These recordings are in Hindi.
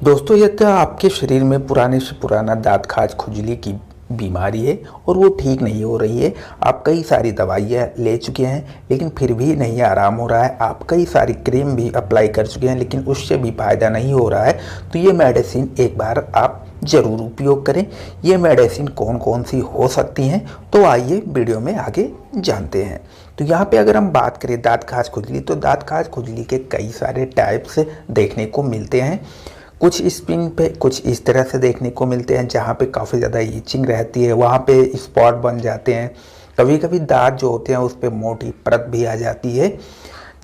दोस्तों, यदि तो आपके शरीर में पुराने से पुराना दाँत खाज खुजली की बीमारी है और वो ठीक नहीं हो रही है, आप कई सारी दवाइयाँ ले चुके हैं लेकिन फिर भी नहीं आराम हो रहा है, आप कई सारी क्रीम भी अप्लाई कर चुके हैं लेकिन उससे भी फ़ायदा नहीं हो रहा है, तो ये मेडिसिन एक बार आप ज़रूर उपयोग करें। ये मेडिसिन कौन कौन सी हो सकती हैं, तो आइए वीडियो में आगे जानते हैं। तो यहाँ पे अगर हम बात करें दाँत खाज खुजली, तो दाँत खाज खुजली के कई सारे टाइप्स देखने को मिलते हैं। कुछ स्पिन पे कुछ इस तरह से देखने को मिलते हैं जहाँ पे काफ़ी ज़्यादा ईचिंग रहती है, वहाँ पे स्पॉट बन जाते हैं। कभी कभी दांत जो होते हैं उस पर मोटी परत भी आ जाती है,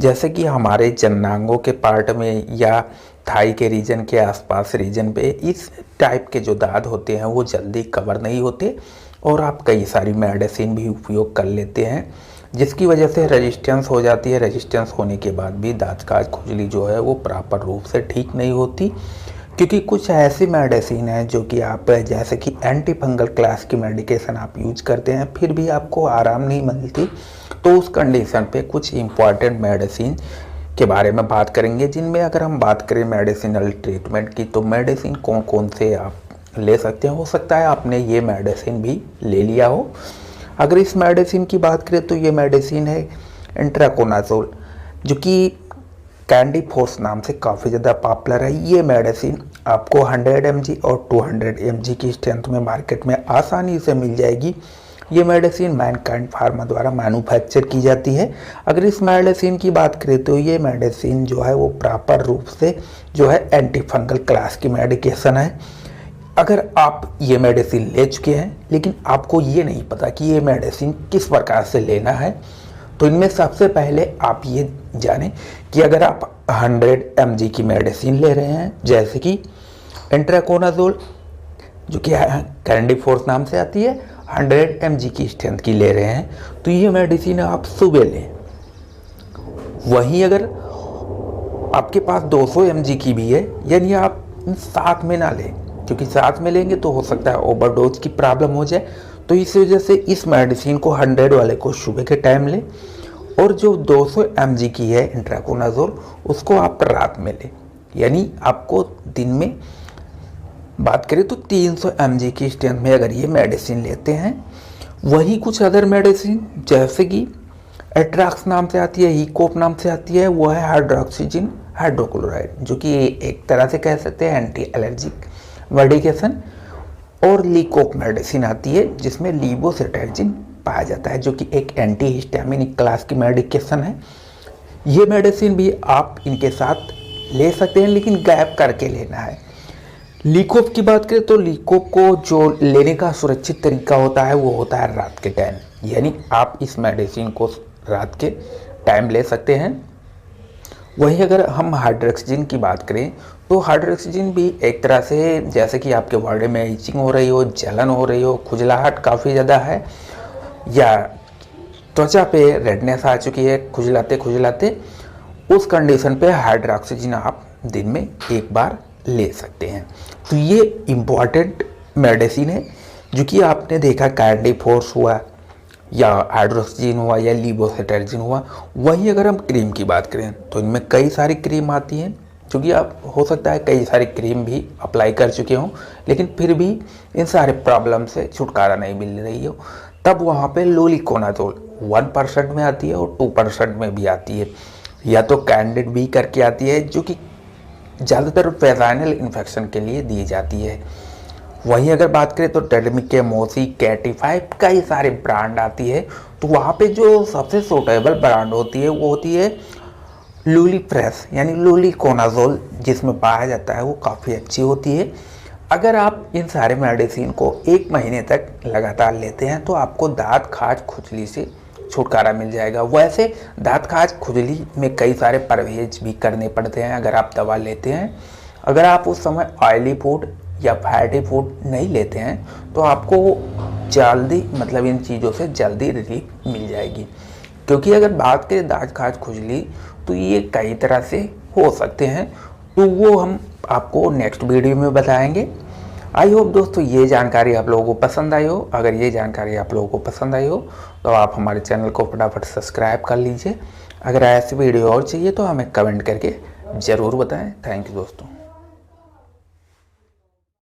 जैसे कि हमारे जननांगों के पार्ट में या थाई के रीजन के आसपास रीजन पे इस टाइप के जो दांत होते हैं वो जल्दी कवर नहीं होते और आप कई सारी मेडिसिन भी उपयोग कर लेते हैं जिसकी वजह से रेजिस्टेंस हो जाती है। रेजिस्टेंस होने के बाद भी दाँत खाज खुजली जो है वो प्रॉपर रूप से ठीक नहीं होती, क्योंकि कुछ ऐसी मेडिसिन है जो कि आप जैसे कि एंटी फंगल क्लास की मेडिकेशन आप यूज करते हैं फिर भी आपको आराम नहीं मिलती। तो उस कंडीशन पे कुछ इम्पॉर्टेंट मेडिसिन के बारे में बात करेंगे, जिनमें अगर हम बात करें मेडिसिनल ट्रीटमेंट की, तो मेडिसिन कौन कौन से आप ले सकते हैं। हो सकता है आपने ये मेडिसिन भी ले लिया हो। अगर इस मेडिसिन की बात करें तो ये मेडिसिन है इंट्राकोनाजोल, जो कि कैंडी फोर्स नाम से काफ़ी ज़्यादा पॉपुलर है। ये मेडिसिन आपको 100 mg और 200 mg की स्ट्रेंथ में मार्केट में आसानी से मिल जाएगी। ये मेडिसिन मैनकाइंड फार्मा द्वारा मैन्युफैक्चर की जाती है। अगर इस मेडिसिन की बात करें तो ये मेडिसिन जो है वो प्रॉपर रूप से जो है एंटी फंगल क्लास की मेडिकेशन है। अगर आप ये मेडिसिन ले चुके हैं लेकिन आपको ये नहीं पता कि ये मेडिसिन किस प्रकार से लेना है, तो इनमें सबसे पहले आप ये जानें कि अगर आप 100 mg की मेडिसिन ले रहे हैं, जैसे कि इंट्राकोनाजोल जो कि कैंडी फोर्स नाम से आती है, 100 mg की स्ट्रेंथ की ले रहे हैं, तो ये मेडिसिन आप सुबह लें। वहीं अगर आपके पास 200 mg की भी है, यानी आप साथ में ना लें, क्योंकि साथ में लेंगे तो हो सकता है ओवरडोज की प्रॉब्लम हो जाए। तो इस वजह से इस मेडिसिन को 100 वाले को सुबह के टाइम लें और जो 200 mg की है इंट्राकोनाजोल उसको आप रात में लें। यानी आपको दिन में बात करें तो 300 mg की स्ट्रेंथ में अगर ये मेडिसिन लेते हैं। वहीं कुछ अदर मेडिसिन जैसे कि एट्रैक्स नाम से आती है, हीकोप नाम से आती है, वो है हाइड्रोक्सीजिन हाइड्रोक्लोराइड, जो कि एक तरह से कह सकते हैं एंटी एलर्जिक मेडिकेशन। और लीकोप मेडिसिन आती है जिसमें लीवोसिट्राजिन पाया जाता है, जो कि एक एंटी हिस्टामिनिक क्लास की मेडिकेशन है। ये मेडिसिन भी आप इनके साथ ले सकते हैं लेकिन गैप करके लेना है। लीकोप की बात करें तो लीकोप को जो लेने का सुरक्षित तरीका होता है वो होता है रात के टाइम, यानी आप इस मेडिसिन को रात के टाइम ले सकते हैं। वहीं अगर हम हाइड्रोक्सीजिन की बात करें तो हाइड्रोक्सीजिन भी एक तरह से जैसे कि आपके बॉडी में इचिंग हो रही हो, जलन हो रही हो, खुजलाहट काफ़ी ज़्यादा है या त्वचा पे रेडनेस आ चुकी है खुजलाते खुजलाते, उस कंडीशन पे हाइड्रोक्सीजिन आप दिन में एक बार ले सकते हैं। तो ये इम्पॉर्टेंट मेडिसिन है जो कि आपने देखा कैंडी फोर्स हुआ या हाइड्रोक्सीजिन हुआ या लीवोसिट्राजिन हुआ। वहीं अगर हम क्रीम की बात करें तो इनमें कई सारी क्रीम आती हैं, क्योंकि आप हो सकता है कई सारी क्रीम भी अप्लाई कर चुके हों लेकिन फिर भी इन सारे प्रॉब्लम से छुटकारा नहीं मिल रही हो। तब वहाँ पे लोलिकोनाजोल 1% में आती है और 2% में भी आती है, या तो कैंडिड बी करके आती है जो कि ज़्यादातर वेजाइनल इन्फेक्शन के लिए दी जाती है। वहीं अगर बात करें तो टेडमिके, मोसी, कैटिफाई कई सारे ब्रांड आती है, तो वहाँ पे जो सबसे सूटेबल ब्रांड होती है वो होती है लूली फ्रेश, यानी लोलिकोनाजोल जिसमें पाया जाता है वो काफ़ी अच्छी होती है। अगर आप इन सारे मेडिसिन को 1 महीने तक लगातार लेते हैं तो आपको दाँत खाज खुजली से छुटकारा मिल जाएगा। वैसे दाँत खाज खुजली में कई सारे परहेज भी करने पड़ते हैं अगर आप दवा लेते हैं। अगर आप उस समय ऑयली फूड या फैटी फूड नहीं लेते हैं तो आपको जल्दी मतलब इन चीज़ों से जल्दी रिलीफ मिल जाएगी। क्योंकि अगर बात करें दाँत खाज खुजली तो ये कई तरह से हो सकते हैं, तो वो हम आपको नेक्स्ट वीडियो में बताएंगे। आई होप दोस्तों ये जानकारी आप लोगों को पसंद आई हो। अगर ये जानकारी आप लोगों को पसंद आई हो तो आप हमारे चैनल को फटाफट सब्सक्राइब कर लीजिए। अगर ऐसी वीडियो और चाहिए तो हमें कमेंट करके ज़रूर बताएं। थैंक यू दोस्तों।